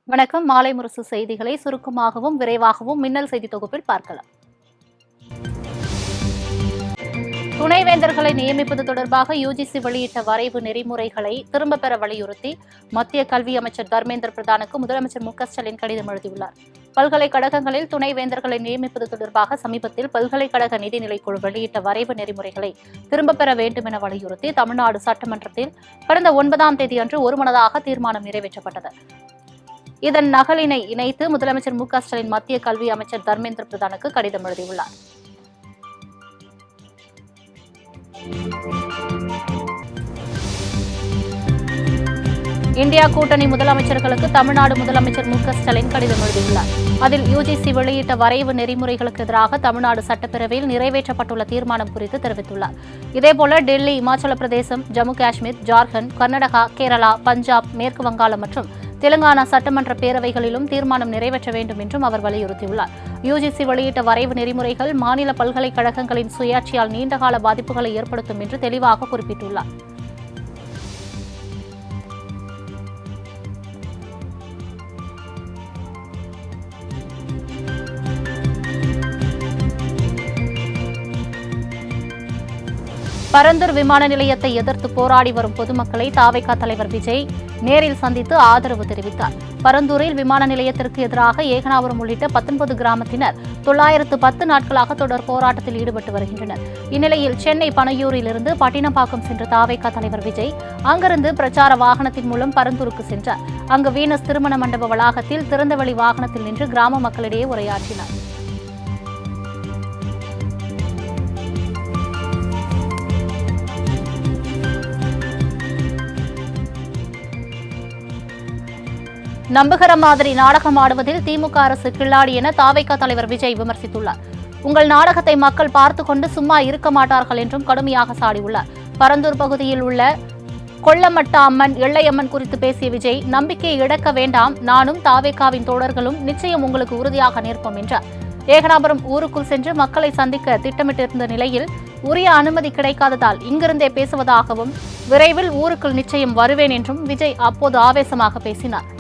வணக்கம். மாலை முரசு செய்திகளை சுருக்கமாகவும் விரைவாகவும் மின்னல் செய்தி தொகுப்பில் பார்க்கலாம். துணைவேந்தர்களை நியமிப்பது தொடர்பாக யுஜிசி வெளியிட்ட வரைவு நெறிமுறைகளை திரும்பப் பெற வலியுறுத்தி மத்திய கல்வி அமைச்சர் தர்மேந்திர பிரதானுக்கு முதலமைச்சர் மு.க.ஸ்டாலின் கடிதம் எழுதியுள்ளார். பல்கலைக்கழகங்களில் துணைவேந்தர்களை நியமிப்பது தொடர்பாக சமீபத்தில் பல்கலைக்கழக நிதிநிலைக்குழு வெளியிட்ட வரைவு நெறிமுறைகளை திரும்பப் பெற வேண்டும் என வலியுறுத்தி தமிழ்நாடு சட்டமன்றத்தில் கடந்த 9ஆம் தேதி அன்று ஒருமனதாக தீர்மானம் நிறைவேற்றப்பட்டது. இதன் நகலினை இணைத்து முதலமைச்சர் மு.க.ஸ்டாலின் மத்திய கல்வி அமைச்சர் தர்மேந்திர பிரதானுக்கு கடிதம் எழுதியுள்ளார். இந்தியா கூட்டணி முதலமைச்சர்களுக்கு தமிழ்நாடு முதலமைச்சர் மு.க.ஸ்டாலின் கடிதம் எழுதியுள்ளார். அதில் யுஜிசி வெளியிட்ட வரைவு நெறிமுறைகளுக்கு எதிராக தமிழ்நாடு சட்டப்பேரவையில் நிறைவேற்றப்பட்டுள்ள தீர்மானம் குறித்து தெரிவித்துள்ளார். இதேபோல டெல்லி, இமாச்சல பிரதேசம், ஜம்மு காஷ்மீர், ஜார்க்கண்ட், கர்நாடகா, கேரளா, பஞ்சாப், மேற்கு வங்காளம் மற்றும் தெலுங்கானா சட்டமன்ற பேரவைகளிலும் தீர்மானம் நிறைவேற்ற வேண்டும் என்றும் அவர் வலியுறுத்தியுள்ளார். யுஜிசி வெளியிட்ட வரைவு நெறிமுறைகள் மாநில பல்கலைக்கழகங்களின் சுயாட்சியால் நீண்டகால பாதிப்புகளை ஏற்படுத்தும் என்று தெளிவாக குறிப்பிட்டுள்ளார். பரந்தூர் விமான நிலையத்தை எதிர்த்து போராடி வரும் பொதுமக்களை தாவேகா தலைவர் விஜய் நேரில் சந்தித்து ஆதரவு தெரிவித்தார். பரந்தூரில் விமான நிலையத்திற்கு எதிராக ஏகனாபுரம் உள்ளிட்ட 19 கிராமத்தினர் 910 நாட்களாக தொடர் போராட்டத்தில் ஈடுபட்டு வருகின்றனர். இந்நிலையில் சென்னை பனையூரிலிருந்து பட்டினப்பாக்கம் சென்ற தாவேகா தலைவர் விஜய் அங்கிருந்து பிரச்சார வாகனத்தின் மூலம் பரந்தூருக்கு சென்றார். அங்கு வீனஸ் திருமண மண்டப வளாகத்தில் திறந்தவெளி வாகனத்தில் நின்று கிராம மக்களிடையே உரையாற்றினார். நம்புகிற மாதிரி நாடகம் ஆடுவதில் திமுக அரசு கில்லாடி என தாவேகா தலைவர் விஜய் விமர்சித்துள்ளார். உங்கள் நாடகத்தை மக்கள் பார்த்துக் கொண்டு சும்மா இருக்க மாட்டார்கள் என்றும் கடுமையாக சாடியுள்ளார். பரந்தூர் பகுதியில் உள்ள கொல்லமட்ட அம்மன், எள்ளையம்மன் குறித்து பேசிய விஜய், நம்பிக்கையை இழக்க வேண்டாம், நானும் தாவேகாவின் தோழர்களும் நிச்சயம் உங்களுக்கு உறுதியாக நிற்போம் என்றார். ஏகனாபுரம் ஊருக்குள் சென்று மக்களை சந்திக்க திட்டமிட்டிருந்த நிலையில் உரிய அனுமதி கிடைக்காததால் இங்கிருந்தே பேசுவதாகவும், விரைவில் ஊருக்குள் நிச்சயம் வருவேன் என்றும் விஜய் அப்போது ஆவேசமாக பேசினார்.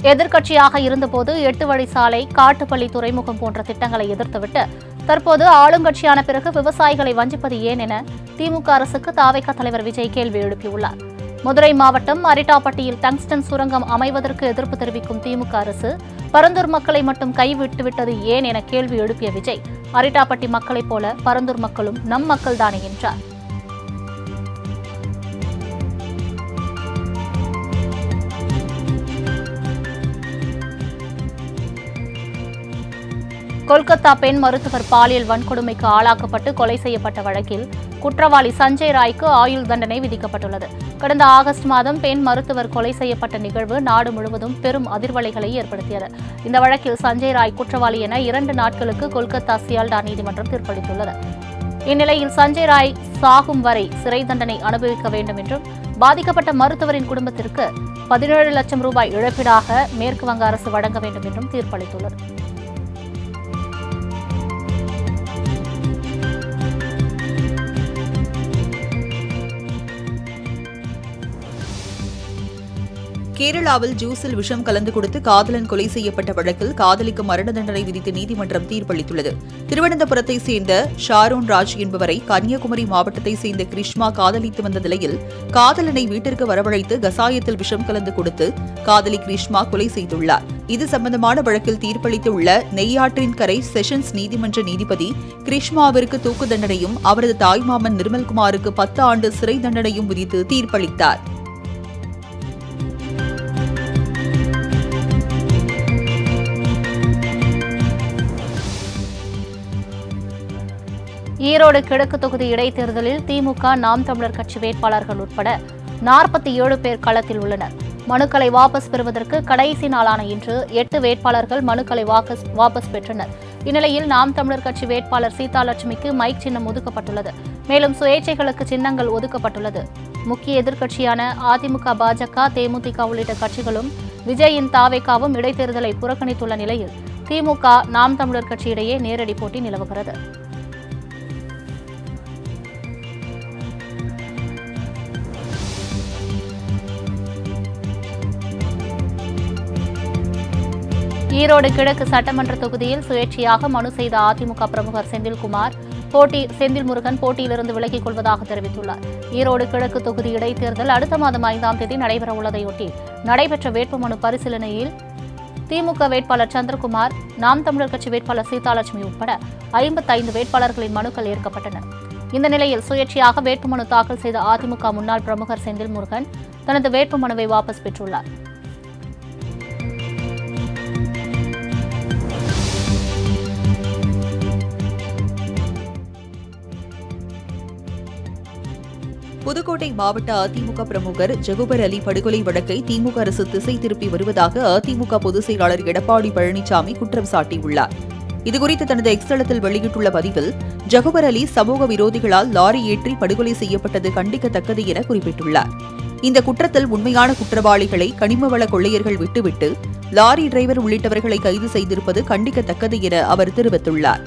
எதிர்க்கட்சியாக இருந்தபோது 8 வழிச்சாலை, காட்டுப்பள்ளி துறைமுகம் போன்ற திட்டங்களை எதிர்த்துவிட்டு தற்போது ஆளுங்கட்சியான பிறகு விவசாயிகளை வஞ்சிப்பது ஏன் என திமுக அரசுக்கு தாவேகா தலைவர் விஜய் கேள்வி எழுப்பியுள்ளார். மதுரை மாவட்டம் அரிட்டாப்பட்டியில் டங்ஸ்டன் சுரங்கம் அமைவதற்கு எதிர்ப்பு தெரிவிக்கும் திமுக அரசு பரந்தூர் மக்களை மட்டும் கைவிட்டுவிட்டது ஏன் என கேள்வி எழுப்பிய விஜய், அரிட்டாப்பட்டி மக்களைப் போல பரந்தூர் மக்களும் நம் மக்கள்தானே என்றார். கொல்கத்தா பெண் மருத்துவர் பாலியல் வன்கொடுமைக்கு ஆளாக்கப்பட்டு கொலை செய்யப்பட்ட வழக்கில் குற்றவாளி சஞ்சய் ராய்க்கு ஆயுள் தண்டனை விதிக்கப்பட்டுள்ளது. கடந்த ஆகஸ்ட் மாதம் பெண் மருத்துவர் கொலை செய்யப்பட்ட நிகழ்வு நாடு முழுவதும் பெரும் அதிர்வலைகளை ஏற்படுத்தியது. இந்த வழக்கில் சஞ்சய் ராய் குற்றவாளி என 2 நாட்களுக்கு கொல்கத்தா சியால்டா நீதிமன்றம் தீர்ப்பளித்துள்ளது. இந்நிலையில் சஞ்சய் ராய் சாகும் வரை சிறை தண்டனை அனுபவிக்க வேண்டும் என்றும் பாதிக்கப்பட்ட மருத்துவரின் குடும்பத்திற்கு 17 லட்சம் ரூபாய் இழப்பீடாக மேற்கு வங்க அரசு வழங்க வேண்டும் என்றும் தீர்ப்பளித்துள்ளது. கேரளாவில் ஜூஸில் விஷம் கலந்து கொடுத்து காதலன் கொலை செய்யப்பட்ட வழக்கில் காதலிக்கு மரண தண்டனை விதித்து நீதிமன்றம் தீர்ப்பளித்துள்ளது. திருவனந்தபுரத்தை சேர்ந்த ஷாரோன் ராஜ் என்பவரை கன்னியாகுமரி மாவட்டத்தை சேர்ந்த கிருஷ்மா காதலித்து வந்த நிலையில் காதலனை வீட்டிற்கு வரவழைத்து கசாயத்தில் விஷம் கலந்து கொடுத்து காதலி கிருஷ்மா கொலை செய்துள்ளார். இது சம்பந்தமான வழக்கில் தீர்ப்பளித்துள்ள நெய்யாற்றின் கரை செஷன்ஸ் நீதிமன்ற நீதிபதி கிருஷ்மாவிற்கு தூக்கு தண்டனையும் அவரது தாய்மாமன் நிர்மல்குமாருக்கு 10 ஆண்டு சிறை தண்டனையும் விதித்து தீர்ப்பளித்தார். ஈரோடு கிழக்கு தொகுதி இடைத்தேர்தலில் திமுக, நாம் தமிழர் கட்சி வேட்பாளர்கள் உட்பட 47 பேர் களத்தில் உள்ளனர். மனுக்களை வாபஸ் பெறுவதற்கு கடைசி நாளான இன்று 8 வேட்பாளர்கள் மனுக்களை வாபஸ் பெற்றனர். இந்நிலையில் நாம் தமிழர் கட்சி வேட்பாளர் சீதாலட்சுமிக்கு மைக் சின்னம் ஒதுக்கப்பட்டுள்ளது. மேலும் சுயேட்சைகளுக்கு சின்னங்கள் ஒதுக்கப்பட்டுள்ளது. முக்கிய எதிர்க்கட்சியான அதிமுக, பாஜக, தேமுதிக உள்ளிட்ட கட்சிகளும் விஜயின் தாவேகாவும் இடைத்தேர்தலை புறக்கணித்துள்ள நிலையில் திமுக, நாம் தமிழர் கட்சியிடையே நேரடி போட்டி நிலவுகிறது. ஈரோடு கிழக்கு சட்டமன்ற தொகுதியில் சுயேட்சையாக மனு செய்த அதிமுக பிரமுகர் செந்தில் முருகன் போட்டியிலிருந்து விலகிக் கொள்வதாக தெரிவித்துள்ளார். ஈரோடு கிழக்கு தொகுதி இடைத்தேர்தல் அடுத்த மாதம் 5ஆம் தேதி நடைபெறவுள்ளதையொட்டி நடைபெற்ற வேட்புமனு பரிசீலனையில் திமுக வேட்பாளர் சந்திரகுமார், நாம் தமிழர் கட்சி வேட்பாளர் சீதாலட்சுமி உட்பட 55 வேட்பாளர்களின் மனுக்கள் ஏற்கப்பட்டன. இந்த நிலையில் சுயேட்சையாக வேட்புமனு தாக்கல் செய்த அதிமுக முன்னாள் பிரமுகர் செந்தில் முருகன் தனது வேட்புமனுவை வாபஸ் பெற்றுள்ளார். புதுக்கோட்டை மாவட்ட அதிமுக பிரமுகர் ஜகுபர் அலி படுகொலை வழக்கை திமுக அரசு திசை திருப்பி வருவதாக அதிமுக பொதுச் செயலாளர் எடப்பாடி பழனிசாமி குற்றம் சாட்டியுள்ளார். இதுகுறித்து தனது எக்ஸ் தளத்தில் வெளியிட்டுள்ள பதிவில், ஜகுபர் அலி சமூக விரோதிகளால் லாரி ஏற்றி படுகொலை செய்யப்பட்டது கண்டிக்கத்தக்கது என குறிப்பிட்டுள்ளார். இந்த குற்றத்தில் உண்மையான குற்றவாளிகளை கனிமவள கொள்ளையர்கள் விட்டுவிட்டு லாரி டிரைவர் உள்ளிட்டவர்களை கைது செய்திருப்பது கண்டிக்கத்தக்கது என அவர் தெரிவித்துள்ளார்.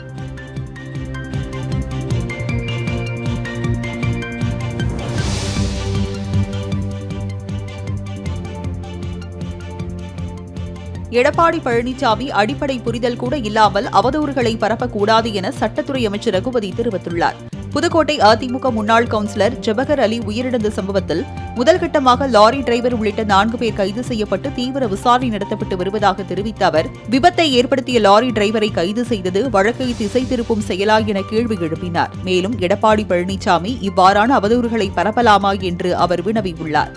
எடப்பாடி பழனிசாமி அடிப்படை புரிதல் கூட இல்லாமல் அவதூறுகளை பரப்பக்கூடாது என சட்டத்துறை அமைச்சர் ரகுபதி தெரிவித்துள்ளார். புதுக்கோட்டை அதிமுக முன்னாள் கவுன்சிலர் ஜபகர் அலி உயிரிழந்த சம்பவத்தில் முதல்கட்டமாக லாரி டிரைவர் உள்ளிட்ட 4 பேர் கைது செய்யப்பட்டு தீவிர விசாரணை நடத்தப்பட்டு வருவதாக தெரிவித்த அவர், விபத்தை ஏற்படுத்திய லாரி டிரைவரை கைது செய்தது வழக்கை திசை திருப்பும் செயலா என கேள்வி எழுப்பினார். மேலும் எடப்பாடி பழனிசாமி இவ்வாறான அவதூறுகளை பரப்பலாமா என்று அவர் வினவியுள்ளார்.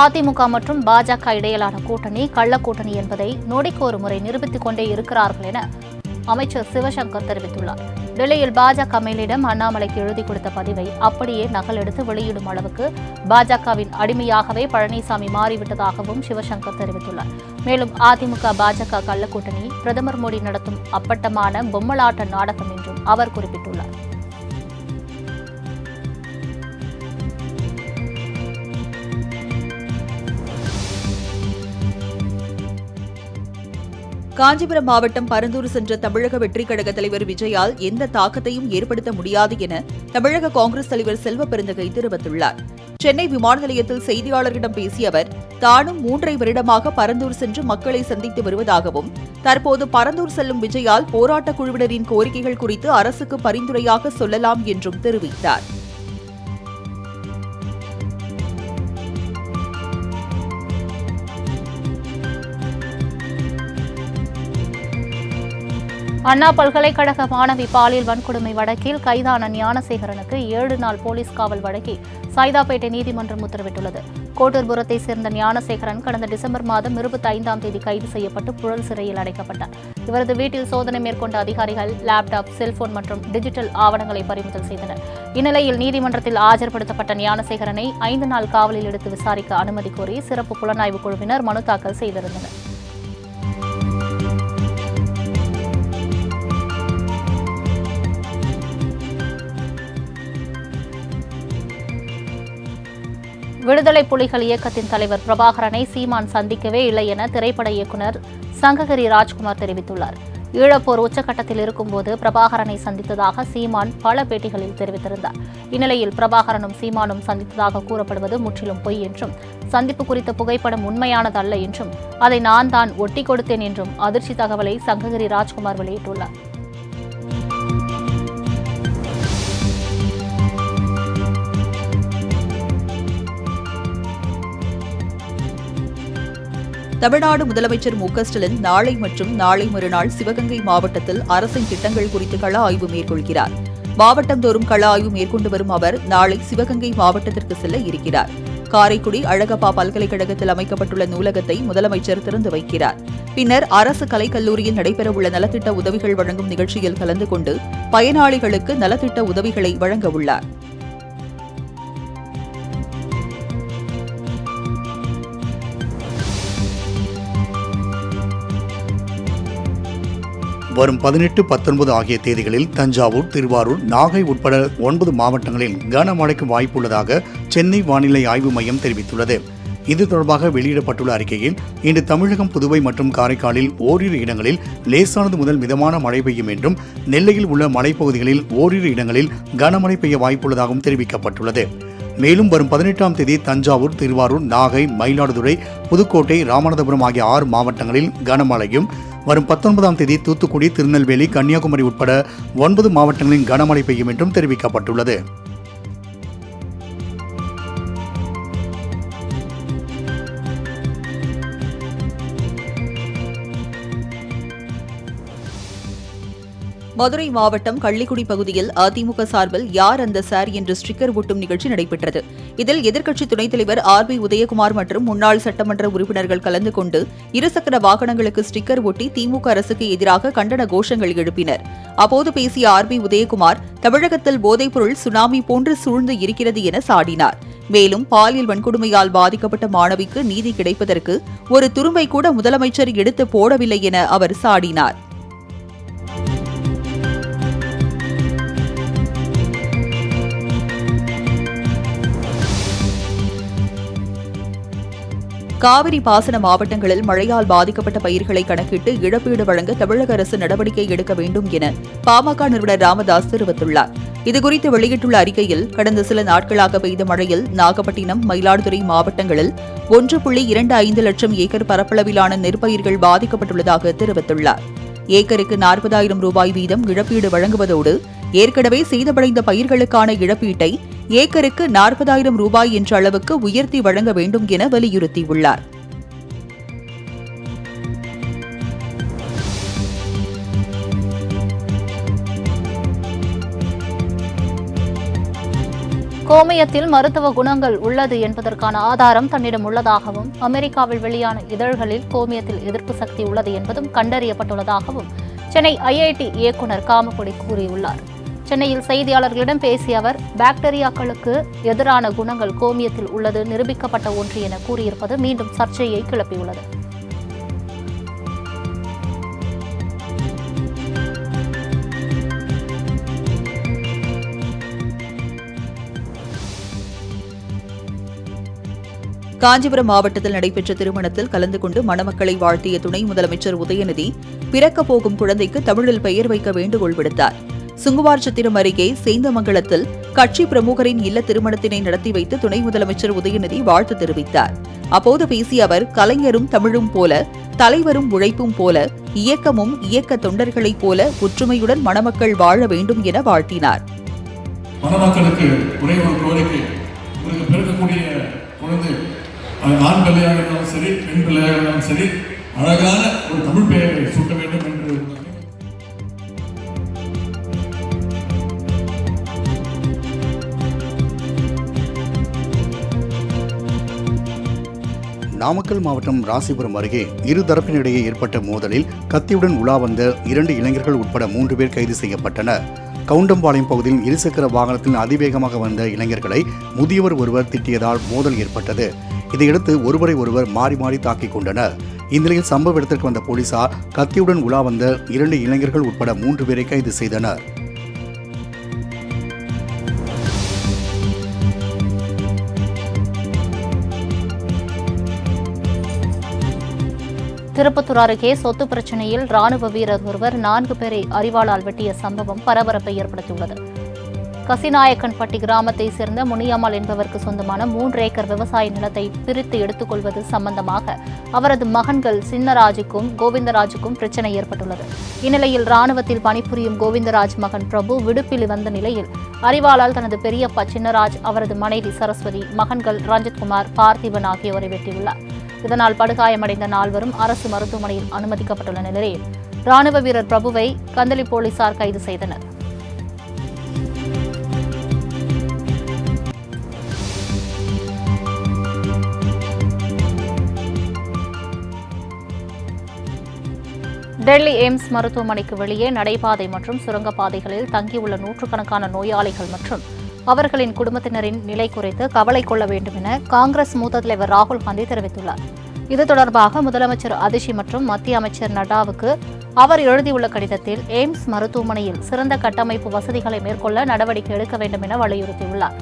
அதிமுக மற்றும் பாஜக இடையிலான கூட்டணி கள்ளக்கூட்டணி என்பதை நொடிக்கு ஒரு முறை நிரூபித்துக் கொண்டே இருக்கிறார்கள் என அமைச்சர் சிவசங்கர் தெரிவித்துள்ளார். டெல்லியில் பாஜக மேலிடம் அண்ணாமலைக்கு எழுதி கொடுத்த பதிவை அப்படியே நகல் எடுத்து வெளியிடும் அளவுக்கு பாஜகவின் அடிமையாகவே பழனிசாமி மாறிவிட்டதாகவும் சிவசங்கர் தெரிவித்துள்ளார். மேலும் அதிமுக பாஜக கள்ளக்கூட்டணி பிரதமர் மோடி நடத்தும் அப்பட்டமான பொம்மலாட்ட நாடகம் என்றும் அவர் குறிப்பிட்டுள்ளார். காஞ்சிபுரம் மாவட்டம் பரந்தூர் சென்ற தமிழக வெற்றிக் கழக தலைவர் விஜயால் எந்த தாக்கத்தையும் ஏற்படுத்த முடியாது என தமிழக காங்கிரஸ் தலைவர் செல்வ பெருந்தகை தெரிவித்துள்ளார். சென்னை விமான நிலையத்தில் செய்தியாளர்களிடம் பேசிய அவர், தானும் 3.5 வருடமாக பரந்தூர் சென்று மக்களை சந்தித்து வருவதாகவும், தற்போது பரந்தூர் செல்லும் விஜயால் போராட்டக் குழுவினரின் கோரிக்கைகள் குறித்து அரசுக்கு பரிந்துரையாக சொல்லலாம் என்றும் தெரிவித்தார். அண்ணா பல்கலைக்கழக மாணவி பாலியல் வன்கொடுமை வழக்கில் கைதான ஞானசேகரனுக்கு 7 நாள் போலீஸ் காவல் வழங்கி சைதாப்பேட்டை நீதிமன்றம் உத்தரவிட்டுள்ளது. கோட்டூர்புரத்தை சேர்ந்த ஞானசேகரன் கடந்த டிசம்பர் மாதம் 25ஆம் தேதி கைது செய்யப்பட்டு புழல் சிறையில் அடைக்கப்பட்டார். இவரது வீட்டில் சோதனை மேற்கொண்ட அதிகாரிகள் லேப்டாப், செல்போன் மற்றும் டிஜிட்டல் ஆவணங்களை பறிமுதல் செய்தனர். இந்நிலையில் நீதிமன்றத்தில் ஆஜர்படுத்தப்பட்ட ஞானசேகரனை 5 நாள் காவலில் எடுத்து விசாரிக்க அனுமதி கோரி சிறப்பு புலனாய்வு குழுவினர் மனு தாக்கல் செய்திருந்தனர். விடுதலை புலிகள் இயக்கத்தின் தலைவர் பிரபாகரனை சீமான் சந்திக்கவே இல்லை என திரைப்பட இயக்குநர் சங்ககிரி ராஜ்குமார் தெரிவித்துள்ளார். ஈழப்போர் உச்சகட்டத்தில் இருக்கும்போது பிரபாகரனை சந்தித்ததாக சீமான் பல பேட்டிகளில் தெரிவித்திருந்தார். இந்நிலையில் பிரபாகரனும் சீமானும் சந்தித்ததாக கூறப்படுவது முற்றிலும் பொய் என்றும், சந்திப்பு குறித்த புகைப்படம் உண்மையானதல்ல என்றும், அதை நான் தான் ஒட்டி கொடுத்தேன் என்றும் அதிர்ச்சி தகவலை சங்ககிரி ராஜ்குமார் வெளியிட்டுள்ளார். தமிழ்நாடு முதலமைச்சர் மு.க.ஸ்டாலின் நாளை மற்றும் நாளை மறுநாள் சிவகங்கை மாவட்டத்தில் அரசின் திட்டங்கள் குறித்து கள ஆய்வு மேற்கொள்கிறார். மாவட்டந்தோறும் கள ஆய்வு மேற்கொண்டு வரும் அவர் நாளை சிவகங்கை மாவட்டத்திற்கு செல்ல இருக்கிறார். காரைக்குடி அழகப்பா பல்கலைக்கழகத்தில் அமைக்கப்பட்டுள்ள நூலகத்தை முதலமைச்சர் திறந்து வைக்கிறார். பின்னர் அரசு கலைக்கல்லூரியில் நடைபெறவுள்ள நலத்திட்ட உதவிகள் வழங்கும் நிகழ்ச்சியில் கலந்து கொண்டு பயனாளிகளுக்கு நலத்திட்ட உதவிகளை வழங்கவுள்ளார். வரும் 18, 19 ஆகிய தேதிகளில் தஞ்சாவூர், திருவாரூர், நாகை உட்பட 9 மாவட்டங்களில் கனமழைக்கு வாய்ப்புள்ளதாக சென்னை வானிலை ஆய்வு மையம் தெரிவித்துள்ளது. இது தொடர்பாக வெளியிடப்பட்டுள்ள அறிக்கையில், இன்று தமிழகம், புதுவை மற்றும் காரைக்காலில் ஓரிரு இடங்களில் லேசானது முதல் மிதமான மழை பெய்யும் என்றும், நெல்லையில் உள்ள மலைப்பகுதிகளில் ஓரிரு இடங்களில் கனமழை பெய்ய வாய்ப்புள்ளதாகவும் தெரிவிக்கப்பட்டுள்ளது. மேலும் வரும் 18ஆம் தேதி தஞ்சாவூர், திருவாரூர், நாகை, மயிலாடுதுறை, புதுக்கோட்டை, ராமநாதபுரம் ஆகிய 6 மாவட்டங்களில் கனமழையும், வரும் 19ஆம் தேதி தூத்துக்குடி, திருநெல்வேலி, கன்னியாகுமரி உட்பட 9 மாவட்டங்களில் கனமழை பெய்யும் என்றும் தெரிவிக்கப்பட்டுள்ளது. மதுரை மாவட்டம் கள்ளிக்குடி பகுதியில் அதிமுக சார்பில் யார் அந்த சார் என்ற ஸ்டிக்கர் ஒட்டும் நிகழ்ச்சி நடைபெற்றது. இதில் எதிர்க்கட்சி துணைத் தலைவர் RB உதயகுமார் மற்றும் முன்னாள் சட்டமன்ற உறுப்பினர்கள் கலந்து கொண்டு இருசக்கர வாகனங்களுக்கு ஸ்டிக்கர் ஒட்டி திமுக அரசுக்கு எதிராக கண்டன கோஷங்கள் எழுப்பினர். அப்போது பேசிய RB உதயகுமார், தமிழகத்தில் போதைப்பொருள் சுனாமி போன்று சூழ்ந்து இருக்கிறது என சாடினார். மேலும் பாலியல் வன்கொடுமையால் பாதிக்கப்பட்ட மாணவிக்கு நீதி கிடைப்பதற்கு ஒரு துரும்பை கூட முதலமைச்சர் எடுத்து போடவில்லை என அவர் சாடினார். காவிரி பாசன மாவட்டங்களில் மழையால் பாதிக்கப்பட்ட பயிர்களை கணக்கிட்டு இழப்பீடு வழங்க தமிழக அரசு நடவடிக்கை எடுக்க வேண்டும் என பாமக நிறுவனர் ராமதாஸ் தெரிவித்துள்ளார். இதுகுறித்து வெளியிட்டுள்ள அறிக்கையில், கடந்த சில நாட்களாக பெய்த மழையில் நாகப்பட்டினம், மயிலாடுதுறை மாவட்டங்களில் 1.25 லட்சம் ஏக்கர் பரப்பளவிலான நெற்பயிர்கள் பாதிக்கப்பட்டுள்ளதாக தெரிவித்துள்ளார். ஏக்கருக்கு 40,000 ரூபாய் வீதம் இழப்பீடு வழங்குவதோடு, ஏற்கனவே சேதமடைந்த பயிர்களுக்கான இழப்பீட்டை ஏக்கருக்கு 40,000 ரூபாய் என்ற அளவுக்கு உயர்த்தி வழங்க வேண்டும் என வலியுறுத்தியுள்ளார். கோமயத்தில் மருத்துவ குணங்கள் உள்ளது என்பதற்கான ஆதாரம் தன்னிடம் உள்ளதாகவும், அமெரிக்காவில் வெளியான இதழ்களில் கோமியத்தில் எதிர்ப்பு சக்தி உள்ளது என்பதும் கண்டறியப்பட்டுள்ளதாகவும் சென்னை IIT இயக்குநர் காமக்கொடி கூறியுள்ளார். சென்னையில் செய்தியாளர்களிடம் பேசிய அவர், பாக்டீரியாக்களுக்கு எதிரான குணங்கள் கோமியத்தில் உள்ளது நிரூபிக்கப்பட்ட ஒன்று என கூறியிருப்பது மீண்டும் சர்ச்சையை கிளப்பியுள்ளது. காஞ்சிபுரம் மாவட்டத்தில் நடைபெற்ற திருமணத்தில் கலந்து கொண்டு மணமக்களை வாழ்த்திய துணை முதலமைச்சர் உதயநிதி, பிறக்கப் போகும் குழந்தைக்கு தமிழில் பெயர் வைக்க வேண்டுகோள் விடுத்தார். சுங்குவார்சத்திரம் அருகே சேந்தமங்கலத்தில் கட்சி பிரமுகரின் இல்ல திருமணத்தினை நடத்தி வைத்து துணை முதலமைச்சர் உதயநிதி வாழ்த்து தெரிவித்தார். அப்போது பேசிய அவர், கலைஞரும் தமிழும் போல, தலைவரும் உழைப்பும் போல, இயக்கமும் இயக்க தொண்டர்களைப் போல ஒற்றுமையுடன் மணமக்கள் வாழ வேண்டும் என வாழ்த்தினார். மணமக்களுக்கு ஒரே ஒரு கோரிக்கை, பிறக்கக்கூடிய குழந்தை ஆண் பிள்ளையாக இருந்தாலும் சரி, பெண் பிள்ளையாக இருந்தாலும் சரி, அழகான ஒரு தமிழ் பெயரை சூட்ட வேண்டும் என்று. நாமக்கல் மாவட்டம் ராசிபுரம் அருகே இரு தரப்பினிடையே ஏற்பட்ட மோதலில் கத்தியுடன் உலா வந்த 2 இளைஞர்கள் உட்பட 3 பேர் கைது செய்யப்பட்டனர். கவுண்டம்பாளையம் பகுதியில் இருசக்கர வாகனத்தில் அதிவேகமாக வந்த இளைஞர்களை முதியவர் ஒருவர் திட்டியதால் மோதல் ஏற்பட்டது. இதையடுத்து ஒருவரை ஒருவர் மாறி மாறி தாக்கிக் கொண்டனர். இந்நிலையில் சம்பவ இடத்திற்கு வந்த போலீசார் கத்தியுடன் உலா வந்த 2 இளைஞர்கள் உட்பட 3 பேரை கைது செய்தனர். திருப்பத்தூர் அருகே சொத்து பிரச்சினையில் ராணுவ வீரர் ஒருவர் 4 பேரை அரிவாளால் வெட்டிய சம்பவம் பரபரப்பை ஏற்படுத்தியுள்ளது. கசிநாயக்கன்பட்டி கிராமத்தைச் சேர்ந்த முனியம்மாள் என்பவருக்கு சொந்தமான 3 ஏக்கர் விவசாய நிலத்தை பிரித்து எடுத்துக் கொள்வது சம்பந்தமாக அவரது மகன்கள் சின்னராஜுக்கும் கோவிந்தராஜுக்கும் பிரச்சினை ஏற்பட்டுள்ளது. இந்நிலையில் ராணுவத்தில் பணிபுரியும் கோவிந்தராஜ் மகன் பிரபு விடுப்பில் வந்த நிலையில் அரிவாளால் தனது பெரியப்பா சின்னராஜ், அவரது மனைவி சரஸ்வதி, மகன்கள் ரஞ்சித்குமார், பார்த்திபன் ஆகியோரை வெட்டியுள்ளார். இதனால் படுகாயமடைந்த 4வரும் அரசு மருத்துவமனையில் அனுமதிக்கப்பட்டுள்ள நிலையில் ராணுவ வீரர் பிரபுவை கந்தளி போலீசார் கைது செய்தனர். டெல்லி எய்ம்ஸ் மருத்துவமனைக்கு வெளியே நடைபாதை மற்றும் சுரங்கப்பாதைகளில் தங்கியுள்ள நூற்றுக்கணக்கான நோயாளிகள் மற்றும் அவர்களின் குடும்பத்தினரின் நிலை குறித்து கவலை கொள்ள வேண்டும் என காங்கிரஸ் மூத்த தலைவர் ராகுல் காந்தி தெரிவித்துள்ளார். இது தொடர்பாக முதலமைச்சர் அதிஷி மற்றும் மத்திய அமைச்சர் நட்டாவுக்கு அவர் எழுதியுள்ள கடிதத்தில் எய்ம்ஸ் மருத்துவமனையில் சிறந்த கட்டமைப்பு வசதிகளை மேற்கொள்ள நடவடிக்கை எடுக்க வேண்டும் என வலியுறுத்தியுள்ளார்.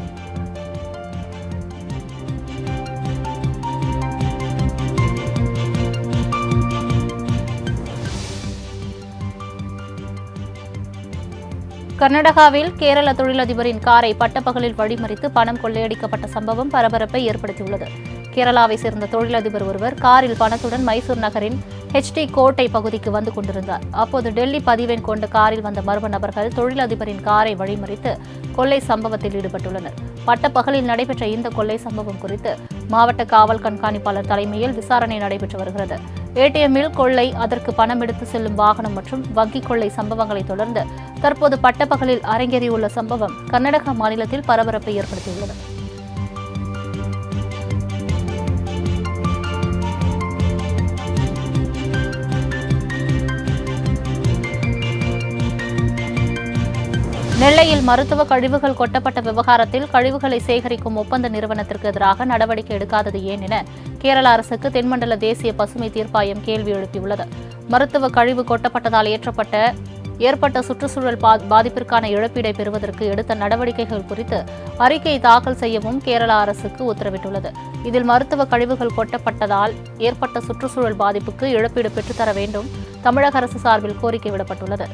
கர்நாடகாவில் கேரள தொழிலதிபரின் காரை பட்டப்பகலில் வழிமறித்து பணம் கொள்ளையடிக்கப்பட்ட சம்பவம் பரபரப்பை ஏற்படுத்தியுள்ளது. கேரளாவை சேர்ந்த தொழிலதிபர் ஒருவர் காரில் பணத்துடன் மைசூர் நகரின் HD கோட்டை பகுதிக்கு வந்து கொண்டிருந்தார். அப்போது டெல்லி பதிவெண் கொண்ட காரில் வந்த மர்ம நபர்கள் தொழிலதிபரின் காரை வழிமறித்து கொள்ளை சம்பவத்தில் ஈடுபட்டுள்ளனர். பட்டப்பகலில் நடைபெற்ற இந்த கொள்ளை சம்பவம் குறித்து மாவட்ட காவல் கண்காணிப்பாளர் தலைமையில் விசாரணை நடைபெற்று வருகிறது. ATM-இல் கொள்ளை, அதற்கு பணம் எடுத்து செல்லும் வாகனம் மற்றும் வங்கிக் கொள்ளை சம்பவங்களை தொடர்ந்து தற்போது பட்டப்பகலில் அரங்கேறியுள்ள சம்பவம் கர்நாடக மாநிலத்தில் பரபரப்பை ஏற்படுத்தியுள்ளது. நெல்லையில் மருத்துவ கழிவுகள் கொட்டப்பட்ட விவகாரத்தில் கழிவுகளை சேகரிக்கும் ஒப்பந்த நிறுவனத்திற்கு எதிராக நடவடிக்கை எடுக்காதது ஏன் என கேரள அரசுக்கு தென்மண்டல தேசிய பசுமை தீர்ப்பாயம் கேள்வி எழுப்பியுள்ளது. மருத்துவ கழிவு கொட்டப்பட்டதால் ஏற்பட்ட சுற்றுச்சூழல் பாதிப்பிற்கான இழப்பீடை பெறுவதற்கு எடுத்த நடவடிக்கைகள் குறித்து அறிக்கை தாக்கல் செய்யவும் கேரள அரசுக்கு உத்தரவிட்டுள்ளது. இதில் மருத்துவ கழிவுகள் கொட்டப்பட்டதால் ஏற்பட்ட சுற்றுச்சூழல் பாதிப்புக்கு இழப்பீடு பெற்றுத்தர வேண்டும் தமிழக அரசு சார்பில் கோரிக்கை விடப்பட்டுள்ளது.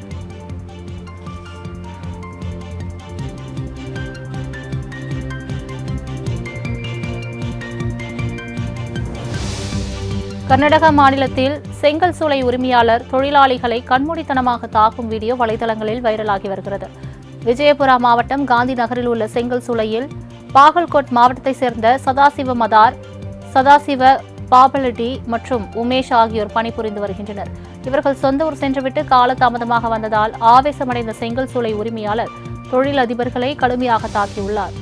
கர்நாடக மாநிலத்தில் செங்கல் சூளை உரிமையாளர் தொழிலாளிகளை கண்மூடித்தனமாக தாக்கும் வீடியோ வலைதளங்களில் வைரலாகி வருகிறது. விஜயபுரா மாவட்டம் காந்தி நகரில் உள்ள செங்கல் சூளையில் பாகல்கோட் மாவட்டத்தைச் சேர்ந்த சதாசிவ மதார், சதாசிவ பாபலடி மற்றும் உமேஷ் ஆகியோர் பணிபுரிந்து வருகின்றனர். இவர்கள் சொந்த ஊர் சென்றுவிட்டு காலதாமதமாக வந்ததால் ஆவேசமடைந்த செங்கல் சூளை உரிமையாளர் தொழிலதிபர்களை கடுமையாக தாக்கியுள்ளார்.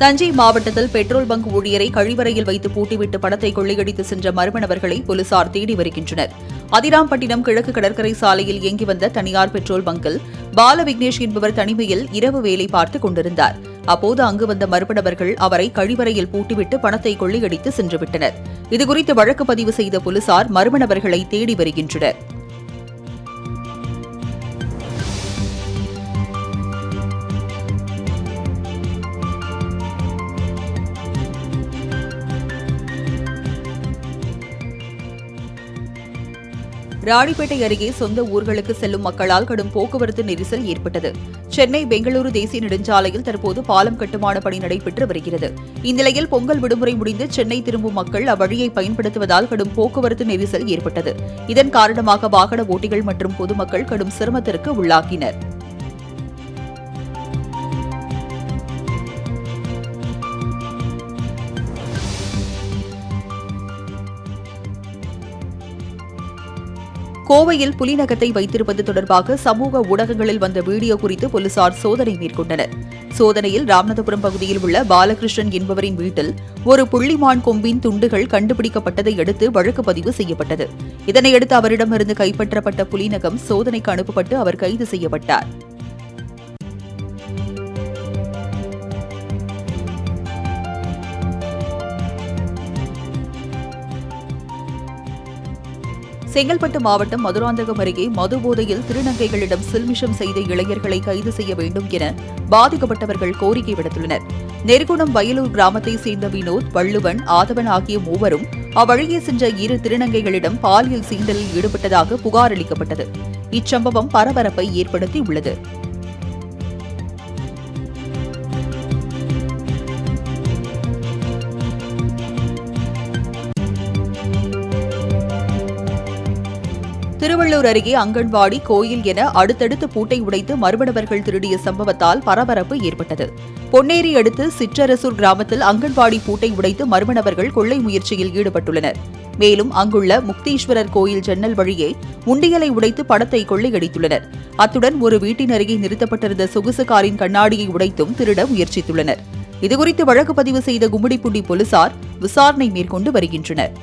தஞ்சை மாவட்டத்தில் பெட்ரோல் பங்க் ஊழியரை கழிவறையில் வைத்து பூட்டிவிட்டு பணத்தை கொள்ளையடித்து சென்ற மர்ம நபர்களை போலீசார் தேடி வருகின்றனர். அதிராம்பட்டினம் கிழக்கு கடற்கரை சாலையில் இயங்கி வந்த தனியார் பெட்ரோல் பங்கில் பால விக்னேஷ் என்பவர் தனிமையில் இரவு வேலை பார்த்துக் கொண்டிருந்தார். அப்போது அங்கு வந்த மர்ம நபர்கள் அவரை கழிவறையில் பூட்டிவிட்டு பணத்தை கொள்ளையடித்து சென்றுவிட்டனர். இதுகுறித்து வழக்கு பதிவு செய்த போலீசார் மர்ம நபர்களை தேடி வருகின்றனர். ராணிப்பேட்டை அருகே சொந்த ஊர்களுக்கு செல்லும் மக்களால் கடும் போக்குவரத்து நெரிசல் ஏற்பட்டது. சென்னை பெங்களூரு தேசிய நெடுஞ்சாலையில் தற்போது பாலம் கட்டுமான பணி நடைபெற்று வருகிறது. இந்நிலையில் பொங்கல் விடுமுறை முடிந்து சென்னை திரும்பும் மக்கள் அவ்வழியை பயன்படுத்துவதால் கடும் போக்குவரத்து நெரிசல் ஏற்பட்டது. இதன் காரணமாக வாகன ஓட்டிகள் மற்றும் பொதுமக்கள் கடும் சிரமத்திற்கு உள்ளாகினர். கோவையில் புலிநகத்தை வைத்திருப்பது தொடர்பாக சமூக ஊடகங்களில் வந்த வீடியோ குறித்து போலீசார் சோதனை மேற்கொண்டனர். சோதனையில் ராமநாதபுரம் பகுதியில் உள்ள பாலகிருஷ்ணன் என்பவரின் வீட்டில் ஒரு புள்ளிமான் கொம்பின் துண்டுகள் கண்டுபிடிக்கப்பட்டதை அடுத்து வழக்கு பதிவு செய்யப்பட்டது. இதனையடுத்து அவரிடமிருந்து கைப்பற்றப்பட்ட புலிநகம் சோதனைக்கு அனுப்பப்பட்டு அவர் கைது செய்யப்பட்டார். செங்கல்பட்டு மாவட்டம் மதுராந்தகம் அருகே மது போதையில் திருநங்கைகளிடம் சில்மிஷம் செய்த இளைஞர்களை கைது செய்ய வேண்டும் என பாதிக்கப்பட்டவர்கள் கோரிக்கை விடுத்துள்ளனர். நெருகுணம் வயலூர் கிராமத்தைச் சேர்ந்த வினோத், வள்ளுவன், ஆதவன் ஆகிய மூவரும் அவ்வழியே சென்ற இரு திருநங்கைகளிடம் பாலியல் சீண்டலில் ஈடுபட்டதாக புகார் அளிக்கப்பட்டது. இச்சம்பவம் பரபரப்பை ஏற்படுத்தியுள்ளது. திருவள்ளூர் அருகே அங்கன்வாடி, கோயில் என அடுத்தடுத்து பூட்டை உடைத்து மர்ம நபர்கள் திருடிய சம்பவத்தால் பரபரப்பு ஏற்பட்டது. பொன்னேரி அடுத்து சிற்றரசூர் கிராமத்தில் அங்கன்வாடி பூட்டை உடைத்து மர்ம நபர்கள் கொள்ளை முயற்சியில் ஈடுபட்டுள்ளனர். மேலும் அங்குள்ள முக்தீஸ்வரர் கோயில் ஜன்னல் வழியே உண்டியலை உடைத்து பணத்தை கொள்ளையடித்துள்ளனர். அத்துடன் ஒரு வீட்டின் அருகே நிறுத்தப்பட்டிருந்த சொகுசு காரின் கண்ணாடியை உடைத்தும் திருட முயற்சித்துள்ளனர். இதுகுறித்து வழக்கு பதிவு செய்த கும்மிடிப்பூண்டி போலீசார் விசாரணை மேற்கொண்டு வருகின்றனர்.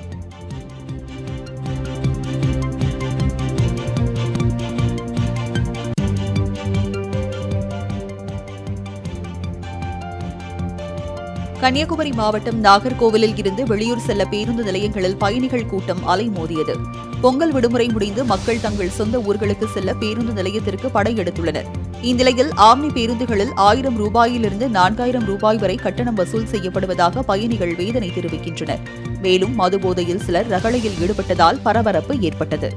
கன்னியாகுமரி மாவட்டம் நாகர்கோவிலில் இருந்து வெளியூர் செல்ல பேருந்து நிலையங்களில் பயணிகள் கூட்டம் அலைமோதியது. பொங்கல் விடுமுறை முடிந்து மக்கள் தங்கள் சொந்த ஊர்களுக்கு செல்ல பேருந்து நிலையத்திற்கு படையெடுத்துள்ளனர். இந்நிலையில் ஆம்னி பேருந்துகளில் 1000 ரூபாயிலிருந்து 4000 ரூபாய் வரை கட்டணம் வசூல் செய்யப்படுவதாக பயணிகள் வேதனை தெரிவிக்கின்றனர். மேலும் மதுபோதையில் சிலர் ரகளையில் ஈடுபட்டதால் பரபரப்பு ஏற்பட்டது.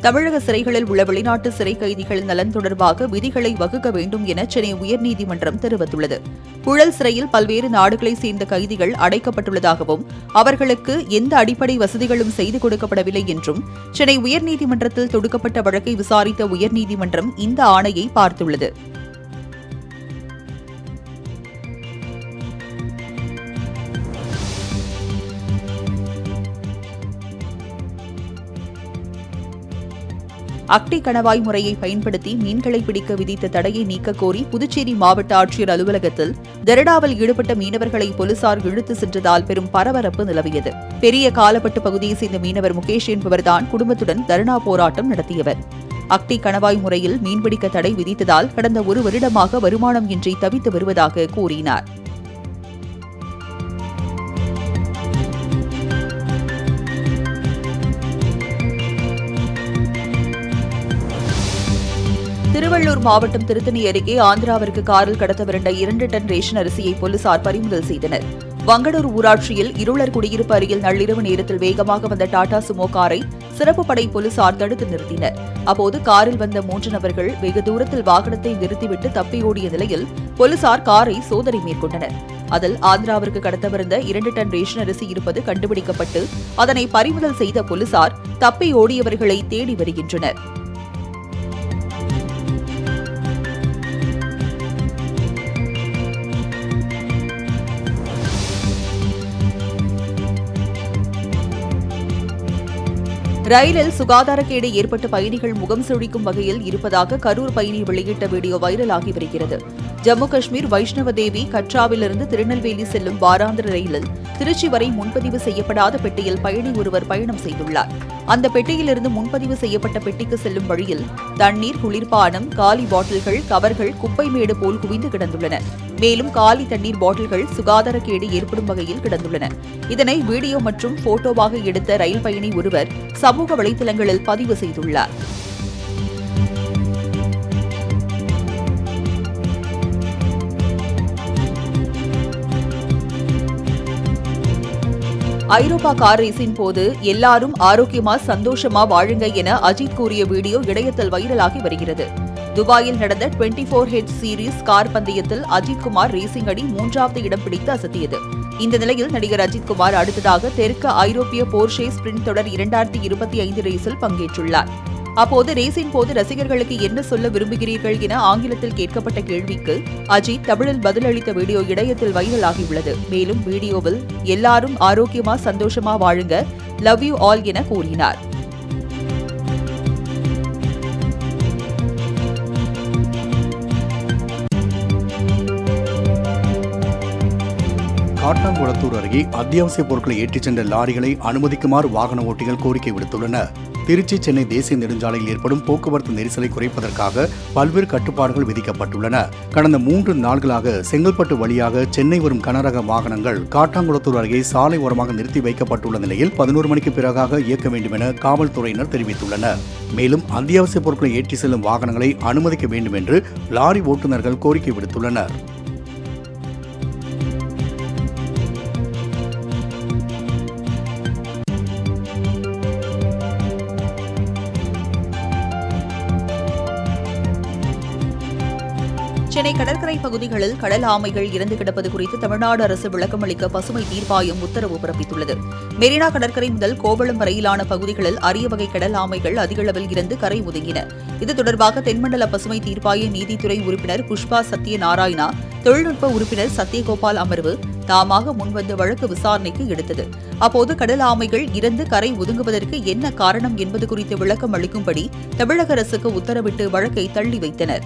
தமிழக சிறைகளில் உள்ள வெளிநாட்டு சிறை கைதிகள் நலன் தொடர்பாக விதிகளை வகுக்க வேண்டும் என சென்னை உயர்நீதிமன்றம் தெரிவித்துள்ளது. புழல் சிறையில் பல்வேறு நாடுகளைச் சேர்ந்த கைதிகள் அடைக்கப்பட்டுள்ளதாகவும் அவர்களுக்கு எந்த அடிப்படை வசதிகளும் செய்து கொடுக்கப்படவில்லை என்றும் சென்னை உயர்நீதிமன்றத்தில் தொடுக்கப்பட்ட வழக்கை விசாரித்த உயர்நீதிமன்றம் இந்த ஆணையை பார்த்துள்ளது. அக்டி கணவாய் முறையை பயன்படுத்தி மீன்களை பிடிக்க விதித்த தடையை நீக்க கோரி புதுச்சேரி மாவட்ட ஆட்சியர் அலுவலகத்தில் தர்ணாவில் ஈடுபட்ட மீனவர்களை போலீசார் இழுத்து சென்றதால் பெரும் பரபரப்பு நிலவியது. பெரிய காலப்பட்டு பகுதியைச் சேர்ந்த மீனவர் முகேஷ் என்பவர்தான் குடும்பத்துடன் தர்ணா போராட்டம் நடத்தியவர். அக்டி கணவாய் முறையில் மீன்பிடிக்க தடை விதித்ததால் கடந்த 1 வருடமாக வருமானம் இன்றி தவித்து வருவதாக கூறினார். திருவள்ளூர் மாவட்டம் திருத்தணி அருகே ஆந்திராவிற்கு காரில் கடத்தவிருந்த 2 டன் ரேஷன் அரிசியை போலீசார் பறிமுதல் செய்தனர். வங்கடூர் ஊராட்சியில் இருளர் குடியிருப்பு அருகில் நள்ளிரவு நேரத்தில் வேகமாக வந்த டாடா சுமோ காரை சிறப்பு படை போலீசார் தடுத்து நிறுத்தினர். அப்போது காரில் வந்த 3 நபர்கள் வெகு தூரத்தில் வாகனத்தை நிறுத்திவிட்டு தப்பியோடிய நிலையில் போலீசார் காரை சோதனை மேற்கொண்டனர். அதில் ஆந்திராவிற்கு கடத்தவிருந்த 2 டன் ரேஷன் அரிசி இருப்பது கண்டுபிடிக்கப்பட்டு அதனை பறிமுதல் செய்த போலீசார் தப்பியோடியவர்களை தேடி வருகின்றனர். ரயிலில் சுகாதாரக்கேடு ஏற்பட்டு பயணிகள் முகம் சுழிக்கும் வகையில் இருப்பதாக கரூர் பயணி வெளியிட்ட வீடியோ வைரலாகி வருகிறது. ஜம்மு காஷ்மீர் வைஷ்ணவ தேவி கட்ராவிலிருந்து திருநெல்வேலி செல்லும் வாராந்திர ரயிலில் திருச்சி வரை முன்பதிவு செய்யப்படாத பெட்டியில் பயணி ஒருவர் பயணம் செய்துள்ளார். அந்த பெட்டியிலிருந்து முன்பதிவு செய்யப்பட்ட பெட்டிக்கு செல்லும் வழியில் தண்ணீர், குளிர்பானம், காலி பாட்டில்கள், கவர்கள் குப்பை மேடு போல் குவிந்து கிடந்துள்ளன. மேலும் காலி தண்ணீர் பாட்டில்கள் சுகாதாரக்கேடு ஏற்படும் வகையில் கிடந்துள்ளன. இதனை வீடியோ மற்றும் போட்டோவாக எடுத்த ரயில் பயணி ஒருவர் சமூக வலைதளங்களில் பதிவு செய்துள்ளார். ஐரோப்பா கார் ரேஸின் போது எல்லாரும் ஆரோக்கியமா சந்தோஷமா வாழுங்க என அஜித் கூறிய வீடியோ இணையத்தில் வைரலாகி வருகிறது. துபாயில் நடந்த 24H சீரீஸ் கார் பந்தயத்தில் அஜித்குமார் ரேசிங் அணி 3வது இடம் பிடித்து அசத்தியது. இந்த நிலையில் நடிகர் அஜித்குமார் அடுத்ததாக தெற்கு ஐரோப்பிய போர்ஷே ஸ்பிரிண்ட் தொடர் 2025 ரேஸில் பங்கேற்றுள்ளார். அப்போது ரேஸின் போது ரசிகர்களுக்கு என்ன சொல்ல விரும்புகிறீர்கள் என ஆங்கிலத்தில் கேட்கப்பட்ட கேள்விக்கு அஜித் தமிழில் பதிலளித்த வீடியோ இணையத்தில் வைரலாகியுள்ளது. மேலும் வீடியோவில் எல்லாரும் ஆரோக்கியமா சந்தோஷமா வாழுங்க, லவ் யூ ஆல் என கூறினார். காட்டாங்குளத்தூர் அருகே அத்தியாவசிய பொருட்களை ஏற்றிச் சென்ற லாரிகளை அனுமதிக்குமாறு வாகன ஓட்டிகள் கோரிக்கை விடுத்துள்ளனர். திருச்சி சென்னை தேசிய நெடுஞ்சாலையில் ஏற்படும் போக்குவரத்து நெரிசலை குறைப்பதற்காக பல்வேறு கட்டுப்பாடுகள் விதிக்கப்பட்டுள்ளன. கடந்த 3 நாட்களாக செங்கல்பட்டு வழியாக சென்னை வரும் கனரக வாகனங்கள் காட்டாங்குளத்தூர் அருகே சாலை ஓரமாக நிறுத்தி வைக்கப்பட்டுள்ள நிலையில் 11 மணிக்கு பிறகாக இயக்க வேண்டும் என காவல்துறையினர் தெரிவித்துள்ளனர். மேலும் அத்தியாவசிய பொருட்களை ஏற்றி செல்லும் வாகனங்களை அனுமதிக்க வேண்டும் என்று லாரி ஓட்டுநர்கள் கோரிக்கை விடுத்துள்ளனர். சென்னை கடற்கரை பகுதிகளில் கடல் ஆமைகள் இறந்து கிடப்பது குறித்து தமிழ்நாடு அரசு விளக்கமளிக்க பசுமை தீர்ப்பாயம் உத்தரவு பிறப்பித்துள்ளது. மெரினா கடற்கரை முதல் கோவளம் வரையிலான பகுதிகளில் அரிய வகை கடல் ஆமைகள் அதிகளவில் இறந்து கரை ஒதுங்கின. இது தொடர்பாக தென்மண்டல பசுமை தீர்ப்பாய நீதித்துறை உறுப்பினர் புஷ்பா சத்யநாராயணா, தொழில்நுட்ப உறுப்பினர் சத்யகோபால் அமர்வு தாமாக முன்வந்து வழக்கு விசாரணைக்கு எடுத்தது. அப்போது கடல் ஆமைகள் இறந்து கரை ஒதுங்குவதற்கு என்ன காரணம் என்பது குறித்து விளக்கம் அளிக்கும்படி தமிழக அரசுக்கு உத்தரவிட்டு வழக்கை தள்ளி வைத்தனர்.